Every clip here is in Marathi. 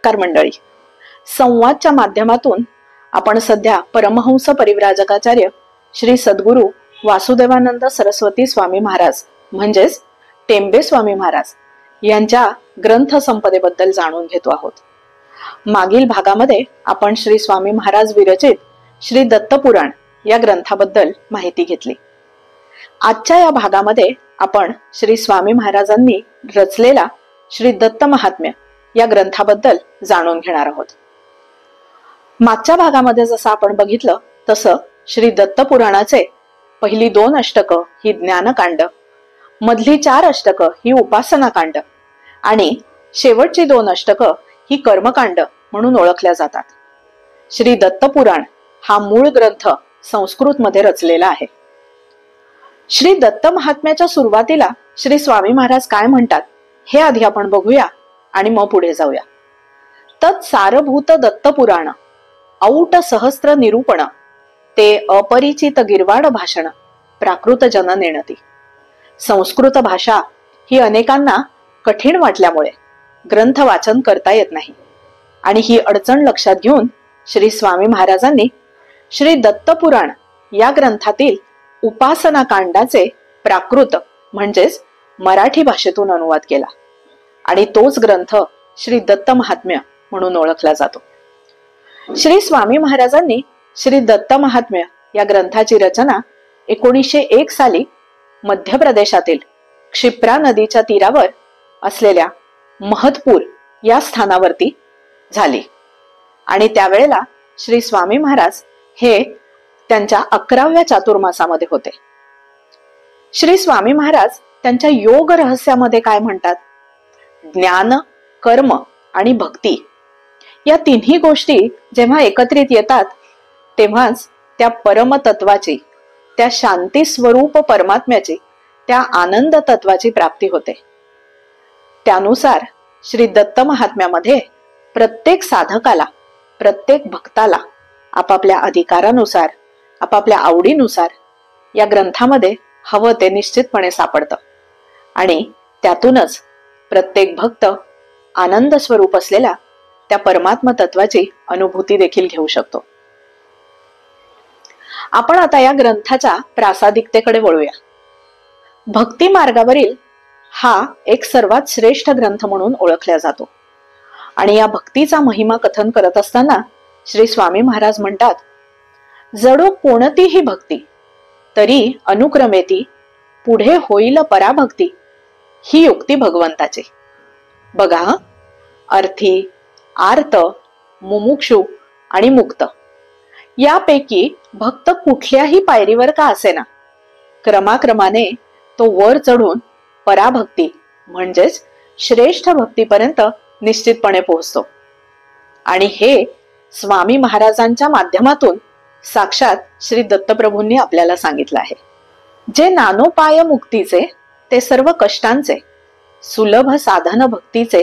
नमस्कार मंडळी. संवादच्या माध्यमातून आपण सध्या परमहंस परिव्राजकाचार्य श्री सद्गुरू वासुदेवानंद सरस्वती स्वामी महाराज म्हणजेच टेंबे स्वामी महाराज यांच्या ग्रंथ संपदेबद्दल जाणून घेतो आहोत. मागील भागामध्ये आपण श्री स्वामी महाराज विरचित श्री दत्तपुराण या ग्रंथाबद्दल माहिती घेतली. आजच्या या भागामध्ये आपण श्री स्वामी महाराजांनी रचलेला श्री दत्त महात्म्य या ग्रंथाबद्दल जाणून घेणार आहोत. मागच्या भागामध्ये जसं आपण बघितलं तसं श्री दत्त पुराणाचे पहिली 2 अष्टकं ही ज्ञानकांड, मधली 4 अष्टकं ही उपासनाकांड आणि शेवटची 2 अष्टकं ही कर्मकांड म्हणून ओळखल्या जातात. श्री दत्त पुराण हा मूळ ग्रंथ संस्कृत मध्ये रचलेला आहे. श्री दत्त महात्म्याच्या सुरुवातीला श्री स्वामी महाराज काय म्हणतात हे आधी आपण बघूया आणि मग पुढे जाऊया. तत्सारभूत दत्त पुराण औट सहस्त्र निरूपण ते अपरिचित गिरवाड भाषण प्राकृत जन नेणती. संस्कृत भाषा ही अनेकांना कठीण वाटल्यामुळे ग्रंथ वाचन करता येत नाही आणि ही अडचण लक्षात घेऊन श्री स्वामी महाराजांनी श्री दत्त पुराण या ग्रंथातील उपासना कांडाचे प्राकृत म्हणजेच मराठी भाषेतून अनुवाद केला आणि तोच ग्रंथ श्री दत्त महात्म्य म्हणून ओळखला जातो. श्री स्वामी महाराजांनी श्री दत्त महात्म्य या ग्रंथाची रचना 1901 साली मध्य प्रदेशातील क्षिप्रा नदीच्या तीरावर असलेल्या महतपूर या स्थानावरती झाली आणि त्यावेळेला श्री स्वामी महाराज हे त्यांच्या 11व्या चातुर्मासामध्ये होते. श्री स्वामी महाराज त्यांच्या योग रहस्यामध्ये काय म्हणतात? ज्ञान, कर्म आणि भक्ती या तिन्ही गोष्टी जेव्हा एकत्रित येतात तेव्हाच त्या परमतत्वाची, त्या शांती स्वरूप परमात्म्याची, त्या आनंद तत्वाची प्राप्ती होते. त्यानुसार श्री दत्त महात्म्यामध्ये प्रत्येक साधकाला, प्रत्येक भक्ताला आपापल्या अधिकारानुसार, आपापल्या आवडीनुसार या ग्रंथामध्ये हवं ते निश्चितपणे सापडतं आणि त्यातूनच प्रत्येक भक्त आनंद स्वरूप असलेल्या त्या परमात्मा तत्वाची अनुभूती देखील घेऊ शकतो. आपण आता या ग्रंथाच्या प्रासादिकतेकडे वळूया. भक्ती मार्गावरील हा एक सर्वात श्रेष्ठ ग्रंथ म्हणून ओळखला जातो आणि या भक्तीचा महिमा कथन करत असताना श्री स्वामी महाराज म्हणतात, जडो कोणतीही भक्ती तरी अनुक्रमेती पुढे होईल पराभक्ती ही युक्ती भगवंताची. बघा, अर्थी, आर्त, मुमुक्षु आणि मुक्त यापैकी भक्त कुठल्याही पायरीवर का असेना क्रमाक्रमाने तो वर चढून पराभक्ती म्हणजेच श्रेष्ठ भक्तीपर्यंत निश्चितपणे पोहोचतो आणि हे स्वामी महाराजांच्या माध्यमातून साक्षात श्री दत्तप्रभूंनी आपल्याला सांगितलं आहे. जे नानोपाय मुक्तीचे ते सर्व कष्टांचे, सुलभ साधन भक्तीचे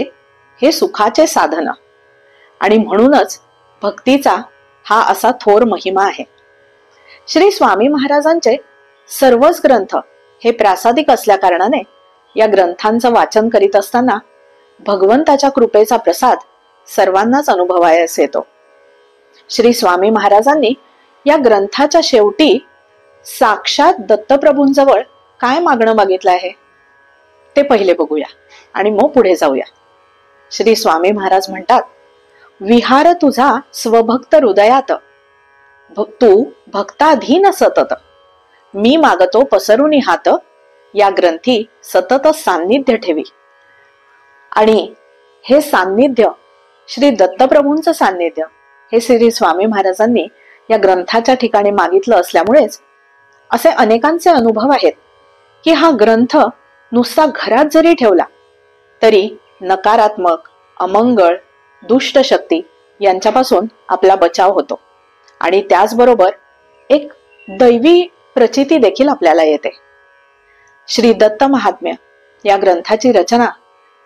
हे सुखाचे साधन आणि म्हणूनच भक्तीचा हा असा थोर महिमा आहे. श्री स्वामी महाराजांचे सर्वच ग्रंथ हे प्रासादिक असल्या कारणाने या ग्रंथांचं वाचन करीत असताना भगवंताच्या कृपेचा प्रसाद सर्वांनाच अनुभवायस येतो. श्री स्वामी महाराजांनी या ग्रंथाच्या शेवटी साक्षात दत्तप्रभूंजवळ काय मागणं मागितलं आहे ते पहिले बघूया आणि मग पुढे जाऊया. श्री स्वामी महाराज म्हणतात, विहार तुझा स्वभक्त हृदयात, तू भक्ताधीन सतत, मी मागतो पसरुनी हात, या ग्रंथी सतत सान्निध्य ठेवी. आणि हे सान्निध्य, श्री दत्तप्रभूंचं सान्निध्य हे श्री स्वामी महाराजांनी या ग्रंथाच्या ठिकाणी मागितलं असल्यामुळेच असे अनेकांचे अनुभव आहेत की हा ग्रंथ नुसता घरात जरी ठेवला तरी नकारात्मक, अमंगळ, दुष्ट शक्ती यांच्यापासून आपला बचाव होतो आणि त्याचबरोबर एक दैवी प्रचिती देखील आपल्याला येते. श्री दत्त महात्म्य या ग्रंथाची रचना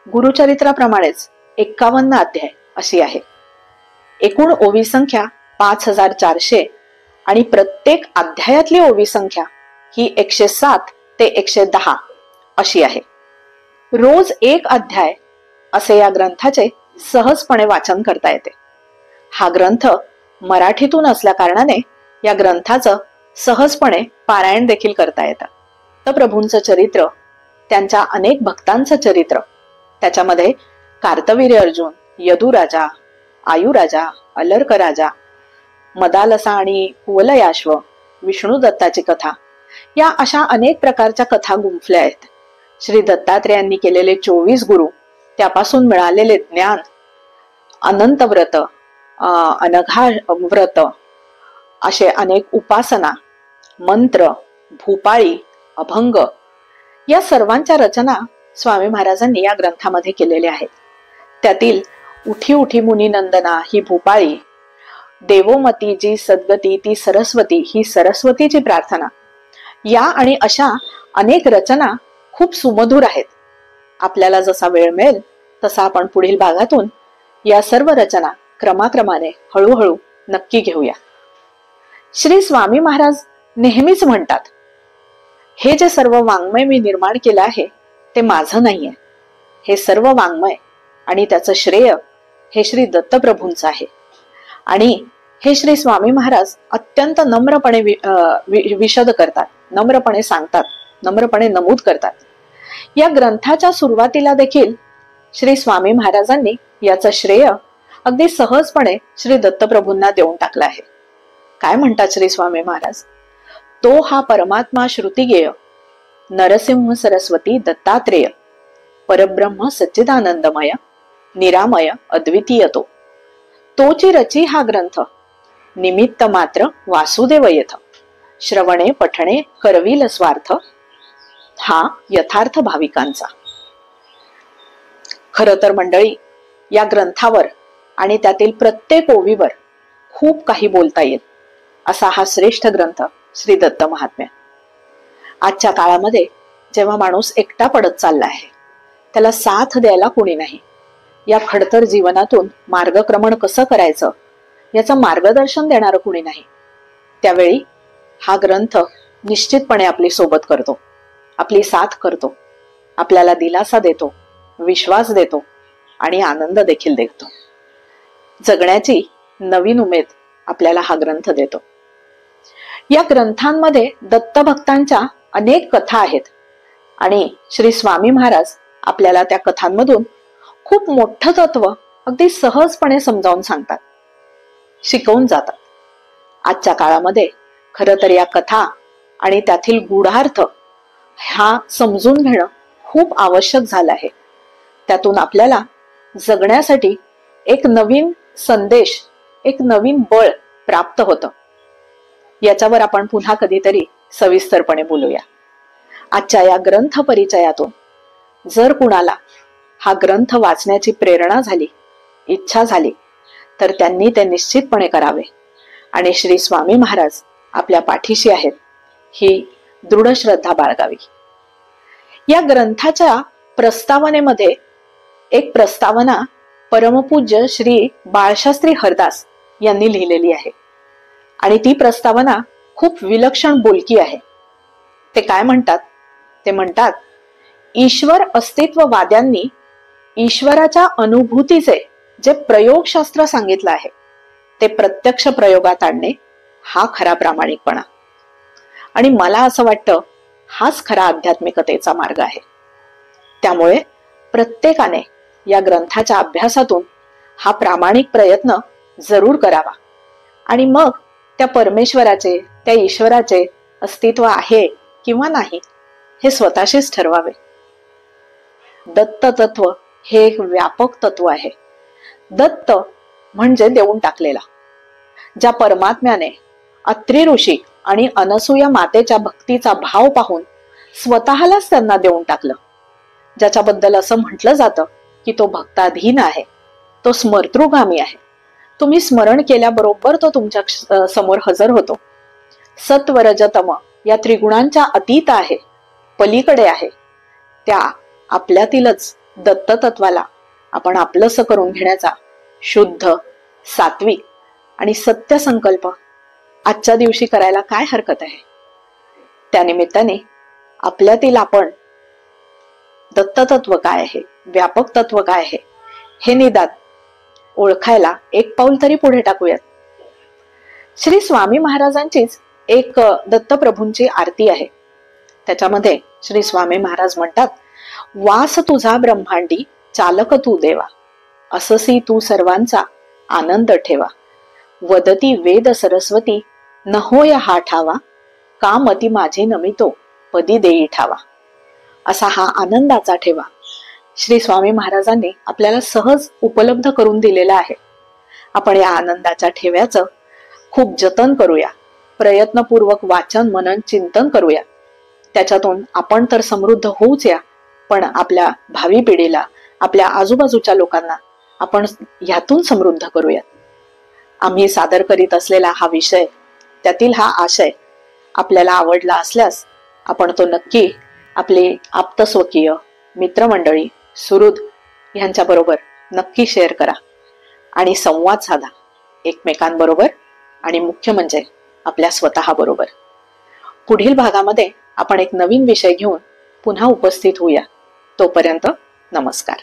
गुरुचरित्राप्रमाणेच 51 अध्याय अशी आहे. एकूण ओवी संख्या 5400 आणि प्रत्येक अध्यायातली ओवी संख्या ही 107 ते 110 अशी आहे. रोज एक अध्याय असे या ग्रंथाचे सहजपणे वाचन करता येते. हा ग्रंथ मराठीतून असल्या कारणाने या ग्रंथाचं सहजपणे पारायण देखील करता येतं. तर प्रभूंचं चरित्र, त्यांच्या अनेक भक्तांचं चरित्र, त्याच्यामध्ये कार्तवीर्य अर्जुन, यदुराजा, आयुराजा, अलर्क राजा, मदालसा आणि कुवलयाश्व, विष्णू दत्ताची कथा, या अशा अनेक प्रकारच्या कथा गुंफल्या आहेत. श्री दत्तात्रेयांनी केलेले 24 गुरु, त्यापासून मिळालेले ज्ञान, अनंत व्रत, अनघा व्रत, असे अनेक उपासना, मंत्र, भूपाळी, अभंग, या सर्वांच्या रचना स्वामी महाराजांनी या ग्रंथामध्ये केलेल्या आहेत. त्यातील उठी उठी मुनी नंदना ही भूपाळी, देवोमती जी सद्गती ती सरस्वती ही सरस्वतीची प्रार्थना, या आणि अशा अनेक रचना खूप सुमधुर आहेत. आपल्याला जसा वेळ मिळेल तसा आपण पुढील भागातून या सर्व रचना क्रमाक्रमाने हळूहळू नक्की घेऊया. श्री स्वामी महाराज नेहमीच म्हणतात, हे जे सर्व वाङ्मय मी निर्माण केलं आहे ते माझं नाहीये. हे सर्व वाङ्मय आणि त्याचं श्रेय हे श्री दत्तप्रभूंचं आहे. आणि हे श्री स्वामी महाराज अत्यंत नम्रपणे विशद करतात, नम्रपणे सांगतात, नम्रपणे नमूद करतात. या ग्रंथाच्या सुरुवातीला देखील श्री स्वामी महाराजांनी याचं श्रेय अगदी सहजपणे श्री दत्तप्रभूंना देऊन टाकलं आहे. काय म्हणतात श्री स्वामी महाराज? तो हा परमात्मा श्रुतिगेय, नरसिंह सरस्वती दत्तात्रेय, परब्रह्म सच्चिदानंदमय, निरामय अद्वितीय तो. तोची रची हा ग्रंथ, निमित्त मात्र वासुदेव येथ, श्रवणे पठणे करविल स्वार्थ, हा यथार्थ भाविकांचा. खर तर मंडळी, या ग्रंथावर आणि त्यातील प्रत्येक ओवीवर खूप काही बोलता येईल असा हा श्रेष्ठ ग्रंथ श्री दत्त महात्म्य. आजच्या काळामध्ये जेव्हा माणूस एकटा पडत चालला आहे, त्याला साथ द्यायला कोणी नाही, या खडतर जीवनातून मार्गक्रमण कसं करायचं याचं मार्गदर्शन देणारं कोणी नाही, त्यावेळी हा ग्रंथ निश्चितपणे आपली सोबत करतो, आपली साथ करतो, आपल्याला दिलासा देतो, विश्वास देतो आणि आनंद देखील देतो. जगण्याची नवीन उमेद आपल्याला हा ग्रंथ देतो. या ग्रंथांमध्ये दत्तभक्तांच्या अनेक कथा आहेत आणि श्री स्वामी महाराज आपल्याला त्या कथांमधून खूप मोठं तत्व अगदी सहजपणे समजावून सांगतात, शिकवून जातात. आजच्या काळामध्ये खरं तर या कथा आणि त्यातील गूढार्थ हा समजून घेणं खूप आवश्यक झालं आहे. त्यातून आपल्याला जगण्यासाठी एक नवीन संदेश, एक नवीन बळ प्राप्त होतं. याच्यावर आपण पुन्हा कधीतरी सविस्तरपणे बोलूया. आजच्या या ग्रंथ परिचयातून जर कुणाला हा ग्रंथ वाचण्याची प्रेरणा झाली, इच्छा झाली, तर त्यांनी ते निश्चितपणे करावे आणि श्री स्वामी महाराज आपल्या पाठीशी आहेत ही दृढ श्रद्धा बाळगावी. या ग्रंथाच्या प्रस्तावनेमध्ये एक प्रस्तावना परमपूज्य श्री बाळशास्त्री हरदास यांनी लिहिलेली आहे आणि ती प्रस्तावना खूप विलक्षण बोलकी आहे. ते काय म्हणतात? ते म्हणतात, ईश्वर अस्तित्ववाद्यांनी ईश्वराच्या अनुभूतीचे जे प्रयोगशास्त्र सांगितलं आहे ते प्रत्यक्ष प्रयोगात आणणे हा खरा प्रामाणिकपणा. आणि मला असं वाटतं हाच खरा आध्यात्मिकतेचा मार्ग आहे. त्यामुळे प्रत्येकाने या ग्रंथाच्या अभ्यासातून हा प्रामाणिक प्रयत्न जरूर करावा आणि मग त्या परमेश्वराचे, त्या ईश्वराचे अस्तित्व आहे किंवा नाही हे स्वतःशीच ठरवावे. दत्त तत्व हे एक व्यापक तत्व आहे. दत्त म्हणजे देऊन टाकलेला. ज्या परमात्म्याने अत्रि ऋषी आणि अनसूया मातेच्या भक्तीचा भाव पाहून स्वतःलाच त्यांना देऊन टाकलं, ज्याच्याबद्दल असं म्हटलं जातं की तो भक्ताधीन आहे, तो स्मर्तृगामी आहे. तुम्ही स्मरण केल्याबरोबर तो तुमच्या समोर हजर होतो. सत्व रजतम या त्रिगुणांच्या अतीत आहे, पलीकडे आहे. त्या आपल्यातीलच दत्त तत्वाला आपण आपलंसं करून घेण्याचा शुद्ध, सात्विक आणि सत्य संकल्प आजच्या दिवशी करायला काय हरकत आहे? त्यानिमित्ताने आपल्यातील आपण दत्त तत्व काय आहे, व्यापक तत्व काय आहे हे निदान ओळखायला एक पाऊल तरी पुढे टाकूयात. श्री स्वामी महाराजांचीच एक दत्तप्रभूंची आरती आहे. त्याच्यामध्ये श्री स्वामी महाराज म्हणतात, वास तुझा ब्रह्मांडी चालक तू देवा, अससी तू सर्वांचा आनंद ठेवा. वदती वेद सरस्वती न होय हा ठावा, कामती माझे नमितो पदी देई ठावा. असा हा आनंदाचा ठेवा श्री स्वामी महाराजांनी आपल्याला सहज उपलब्ध करून दिलेला आहे. आपण या आनंदाच्या ठेव्याचं खूप जतन करूया, प्रयत्नपूर्वक वाचन मनन चिंतन करूया. त्याच्यातून आपण तर समृद्ध होऊच या, पण आपल्या भावी पिढीला, आपल्या आजूबाजूच्या लोकांना आपण ह्यातून समृद्ध करूया. आम्ही सादर करीत असलेला हा विषय, त्यातील हा आशय आपल्याला आवडला असल्यास आपण तो नक्की आपले आप्तस्वकीय, मित्रमंडळी, सुहृद ह्यांच्याबरोबर नक्की शेअर करा आणि संवाद साधा एकमेकांबरोबर आणि मुख्य म्हणजे आपल्या स्वतः बरोबर. पुढील भागामध्ये आपण एक नवीन विषय घेऊन पुन्हा उपस्थित होऊया. तोपर्यंत नमस्कार.